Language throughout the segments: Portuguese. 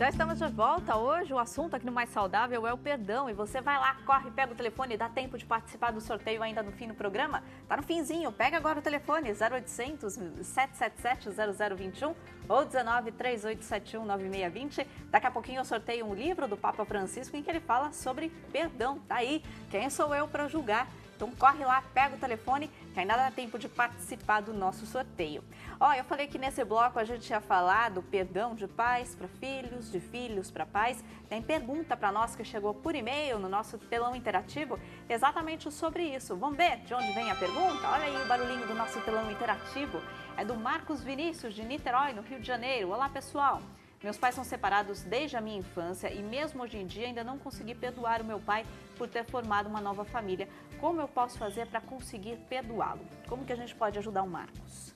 Já estamos de volta. Hoje o assunto aqui no Mais Saudável é o perdão. E você vai lá, corre, pega o telefone, dá tempo de participar do sorteio ainda no fim do programa. Tá no finzinho, pega agora o telefone 0800 777 0021 ou 19 3871 9620. Daqui a pouquinho eu sorteio um livro do Papa Francisco em que ele fala sobre perdão. Tá aí, quem sou eu para julgar? Então corre lá, pega o telefone, que ainda dá tempo de participar do nosso sorteio. Ó, eu falei que nesse bloco a gente ia falar do perdão de pais para filhos, de filhos para pais. Tem pergunta para nós que chegou por e-mail no nosso telão interativo, exatamente sobre isso. Vamos ver de onde vem a pergunta? Olha aí o barulhinho do nosso telão interativo. É do Marcos Vinícius, de Niterói, no Rio de Janeiro. Olá, pessoal. Meus pais são separados desde a minha infância e mesmo hoje em dia ainda não consegui perdoar o meu pai por ter formado uma nova família. Como eu posso fazer para conseguir perdoá-lo? Como que a gente pode ajudar o Marcos?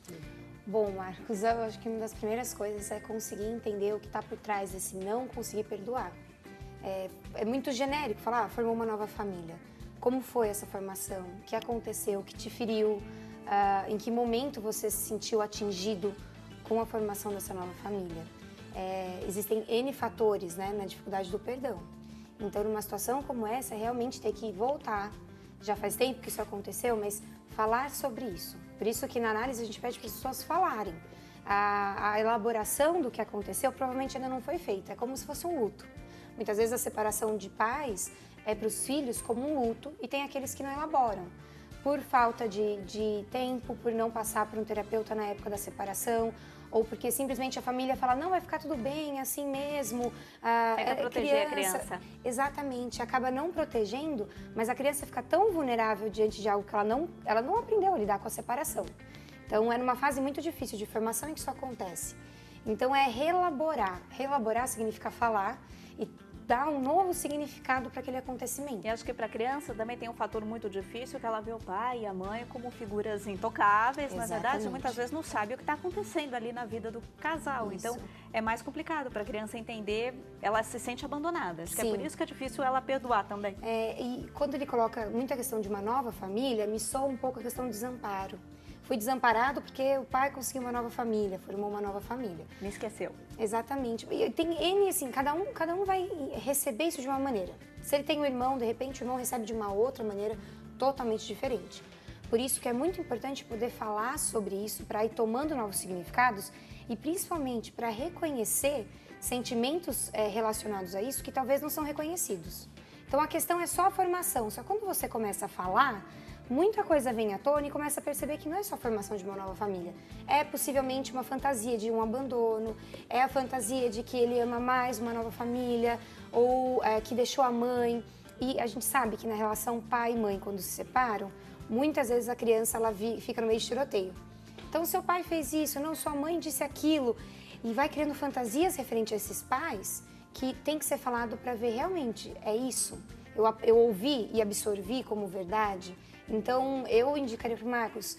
Bom, Marcos, eu acho que uma das primeiras coisas é conseguir entender o que está por trás desse não conseguir perdoar. É muito genérico falar, formou uma nova família. Como foi essa formação? O que aconteceu? O que te feriu? Em que momento você se sentiu atingido com a formação dessa nova família? Existem N fatores, né, na dificuldade do perdão. Então, numa situação como essa, realmente ter que voltar. Já faz tempo que isso aconteceu, mas falar sobre isso. Por isso que na análise a gente pede para as pessoas falarem. A elaboração do que aconteceu provavelmente ainda não foi feita. É como se fosse um luto. Muitas vezes a separação de pais é para os filhos como um luto e tem aqueles que não elaboram. Por falta de tempo, por não passar por um terapeuta na época da separação, ou porque simplesmente a família fala, não, vai ficar tudo bem, assim mesmo. Tenta proteger a criança. Exatamente, acaba não protegendo, mas a criança fica tão vulnerável diante de algo que ela não aprendeu a lidar com a separação. Então, é numa fase muito difícil de formação em que isso acontece. Então, é relaborar. Relaborar significa falar e dar um novo significado para aquele acontecimento. E acho que para a criança também tem um fator muito difícil, que ela vê o pai e a mãe como figuras intocáveis, na verdade, muitas vezes não sabe o que está acontecendo ali na vida do casal. Isso. Então, é mais complicado para a criança entender, ela se sente abandonada. Acho que é por isso que é difícil ela perdoar também. E quando ele coloca muita questão de uma nova família, me soa um pouco a questão do desamparo. Fui desamparado porque o pai conseguiu uma nova família, formou uma nova família. Me esqueceu. Exatamente. E tem N, assim, cada um vai receber isso de uma maneira. Se ele tem um irmão, de repente o irmão recebe de uma outra maneira totalmente diferente. Por isso que é muito importante poder falar sobre isso para ir tomando novos significados e principalmente para reconhecer sentimentos relacionados a isso que talvez não são reconhecidos. Então a questão é só a formação, só quando você começa a falar, muita coisa vem à tona e começa a perceber que não é só a formação de uma nova família. É possivelmente uma fantasia de um abandono, é a fantasia de que ele ama mais uma nova família, ou que deixou a mãe. E a gente sabe que na relação pai e mãe, quando se separam, muitas vezes a criança fica no meio de tiroteio. Então, seu pai fez isso, não, sua mãe disse aquilo, e vai criando fantasias referentes a esses pais que tem que ser falado para ver realmente, é isso. Eu ouvi e absorvi como verdade. Então, eu indicaria para o Marcos,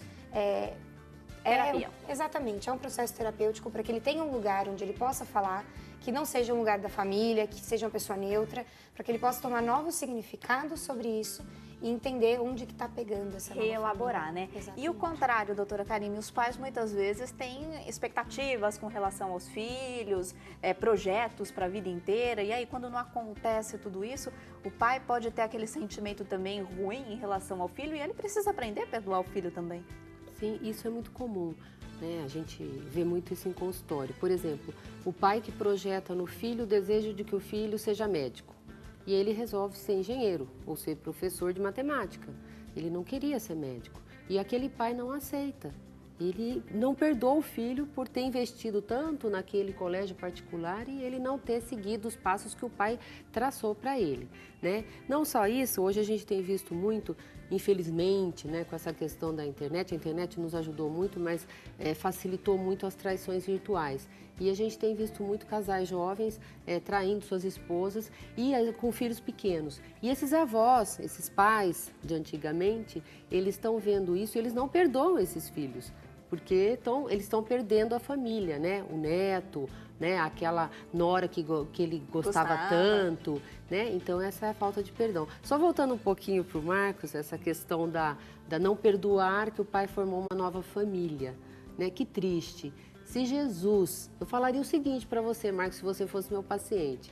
terapia. Exatamente, é um processo terapêutico para que ele tenha um lugar onde ele possa falar, que não seja um lugar da família, que seja uma pessoa neutra, para que ele possa tomar novos significados sobre isso e entender onde que está pegando essa nova reelaborar, família. né? Exatamente. E o contrário, doutora Karine, os pais muitas vezes têm expectativas com relação aos filhos, projetos para a vida inteira, e aí quando não acontece tudo isso, o pai pode ter aquele sentimento também ruim em relação ao filho e ele precisa aprender a perdoar o filho também. Sim, isso é muito comum, né? A gente vê muito isso em consultório. Por exemplo, o pai que projeta no filho o desejo de que o filho seja médico. E ele resolve ser engenheiro ou ser professor de matemática. Ele não queria ser médico. E aquele pai não aceita. Ele não perdoa o filho por ter investido tanto naquele colégio particular e ele não ter seguido os passos que o pai traçou para ele, né? Não só isso, hoje a gente tem visto muito, infelizmente, né, com essa questão da internet, a internet nos ajudou muito, mas facilitou muito as traições virtuais. E a gente tem visto muito casais jovens traindo suas esposas e com filhos pequenos. E esses avós, esses pais de antigamente, eles estão vendo isso e eles não perdoam esses filhos. Porque eles estão perdendo a família, né? O neto, né? Aquela nora que ele gostava tanto, né? Então essa é a falta de perdão. Só voltando um pouquinho para o Marcos, essa questão da não perdoar que o pai formou uma nova família, né? Que triste. Se Jesus, eu falaria o seguinte para você, Marcos, se você fosse meu paciente.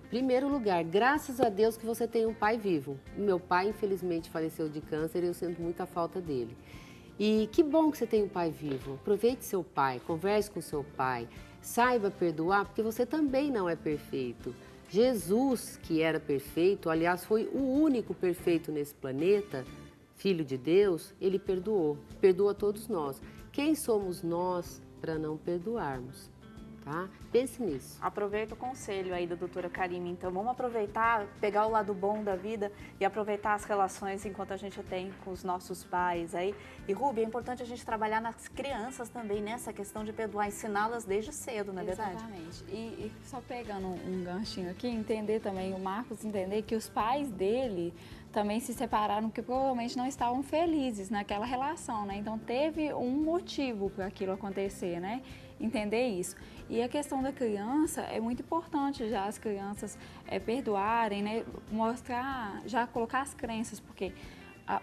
Primeiro lugar, graças a Deus que você tem um pai vivo. Meu pai, infelizmente, faleceu de câncer e eu sinto muita falta dele. E que bom que você tem um pai vivo. Aproveite seu pai, converse com seu pai, saiba perdoar, porque você também não é perfeito. Jesus, que era perfeito, aliás, foi o único perfeito nesse planeta, Filho de Deus, ele perdoou, perdoa todos nós. Quem somos nós para não perdoarmos? Tá? Pense nisso. Aproveita o conselho aí da doutora Karime, então vamos aproveitar, pegar o lado bom da vida e aproveitar as relações enquanto a gente tem com os nossos pais aí. E Rubi, é importante a gente trabalhar nas crianças também, nessa questão de perdoar, ensiná-las desde cedo, não é verdade? Exatamente. E só pegando um ganchinho aqui, entender também, o Marcos entender que os pais dele também se separaram porque provavelmente não estavam felizes naquela relação, né? Então teve um motivo para aquilo acontecer, né? Entender isso. E a questão da criança é muito importante já as crianças perdoarem, né? Mostrar, já colocar as crenças, porque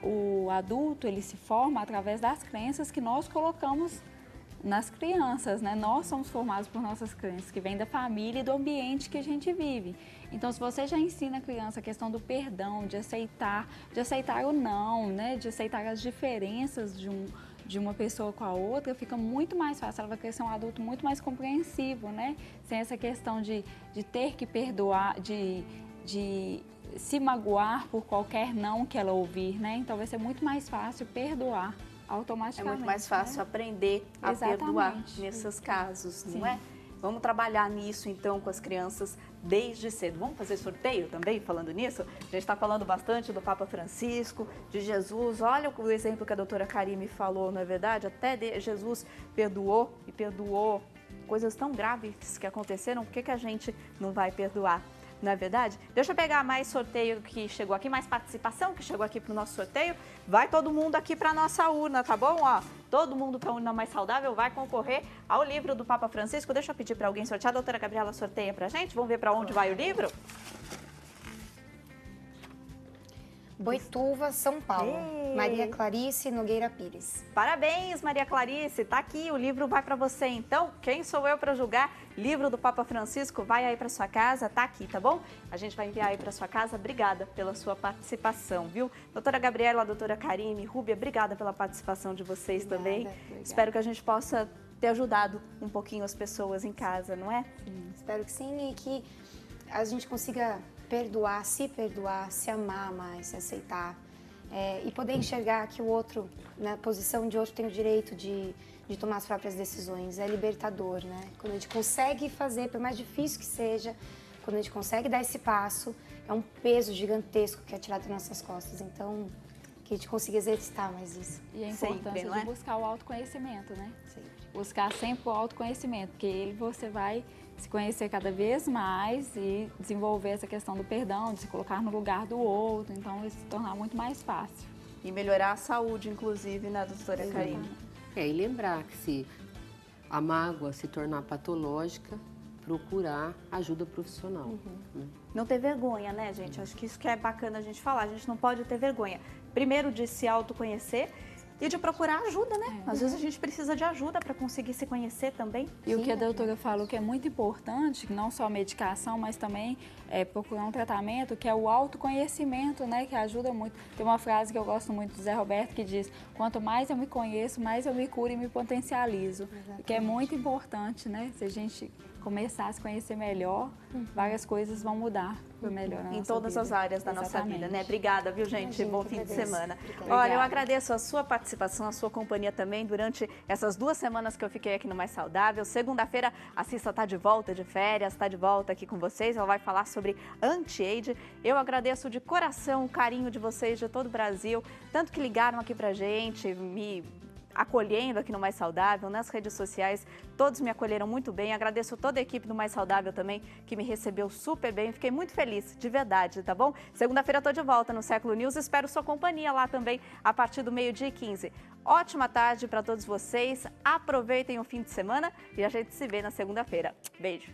o adulto ele se forma através das crenças que nós colocamos nas crianças, né? Nós somos formados por nossas crenças, que vêm da família e do ambiente que a gente vive. Então, se você já ensina a criança a questão do perdão, de aceitar o não, né? De aceitar as diferenças de uma pessoa com a outra, fica muito mais fácil. Ela vai crescer um adulto muito mais compreensivo, né? Sem essa questão de ter que perdoar, de se magoar por qualquer não que ela ouvir, né? Então, vai ser muito mais fácil perdoar automaticamente. É muito mais fácil, né? Aprender a perdoar nesses casos, não é? Vamos trabalhar nisso, então, com as crianças desde cedo. Vamos fazer sorteio também, falando nisso? A gente está falando bastante do Papa Francisco, de Jesus. Olha o exemplo que a doutora Karime falou, não é verdade? Até Jesus perdoou e perdoou coisas tão graves que aconteceram. Por que a gente não vai perdoar? Não é verdade? Deixa eu pegar mais sorteio que chegou aqui, mais participação que chegou aqui para o nosso sorteio. Vai todo mundo aqui para a nossa urna, tá bom? Ó, todo mundo para a urna mais saudável vai concorrer ao livro do Papa Francisco. Deixa eu pedir para alguém sortear. A doutora Gabriela sorteia para a gente. Vamos ver para onde vai o livro? Boituva, São Paulo. Ei. Maria Clarice Nogueira Pires. Parabéns, Maria Clarice. Tá aqui, o livro vai para você. Então, quem sou eu para julgar? Livro do Papa Francisco, vai aí para sua casa, tá aqui, tá bom? A gente vai enviar aí para sua casa. Obrigada pela sua participação, viu? Doutora Gabriela, doutora Karime, Rúbia, obrigada pela participação de vocês também. Obrigada. Espero que a gente possa ter ajudado um pouquinho as pessoas em casa, não é? Sim, espero que sim e que a gente consiga perdoar, se amar mais, se aceitar e poder enxergar que o outro, na posição de outro, tem o direito de tomar as próprias decisões. É libertador, né? Quando a gente consegue fazer, por mais difícil que seja, quando a gente consegue dar esse passo, é um peso gigantesco que é tirado das nossas costas. Então, que a gente consiga exercitar mais isso. E a importância sempre, não é? de buscar o autoconhecimento, né? Sempre. Buscar sempre o autoconhecimento, porque ele você vai se conhecer cada vez mais e desenvolver essa questão do perdão, de se colocar no lugar do outro, então vai se tornar muito mais fácil. E melhorar a saúde, inclusive, né, doutora Karime? E lembrar que se a mágoa se tornar patológica, procurar ajuda profissional. Não ter vergonha, né, gente? Acho que isso que é bacana a gente falar. A gente não pode ter vergonha. Primeiro, de se autoconhecer e de procurar ajuda, né? Às vezes a gente precisa de ajuda para conseguir se conhecer também. E o que a doutora falou que é muito importante, não só a medicação, mas também procurar um tratamento, que é o autoconhecimento, né? Que ajuda muito. Tem uma frase que eu gosto muito do Zé Roberto que diz: quanto mais eu me conheço, mais eu me curo e me potencializo. Exatamente. Que é muito importante, né? Se a gente começar a se conhecer melhor, várias coisas vão mudar para melhor na nossa em todas vida. as áreas da nossa Exatamente. vida, né? Obrigada, viu, gente? Imagina, Bom fim de semana. Obrigada. Olha, eu agradeço a sua participação, a sua companhia também durante essas 2 semanas que eu fiquei aqui no Mais Saudável. Segunda-feira, a Cissa está de volta de férias, está de volta aqui com vocês. Ela vai falar sobre anti-age. Eu agradeço de coração o carinho de vocês de todo o Brasil, tanto que ligaram aqui pra gente, me acolhendo aqui no Mais Saudável, nas redes sociais, todos me acolheram muito bem. Agradeço toda a equipe do Mais Saudável também, que me recebeu super bem. Fiquei muito feliz, de verdade, tá bom? Segunda-feira eu tô de volta no Século News, espero sua companhia lá também a partir do 12h15. Ótima tarde para todos vocês, aproveitem o fim de semana e a gente se vê na segunda-feira. Beijo!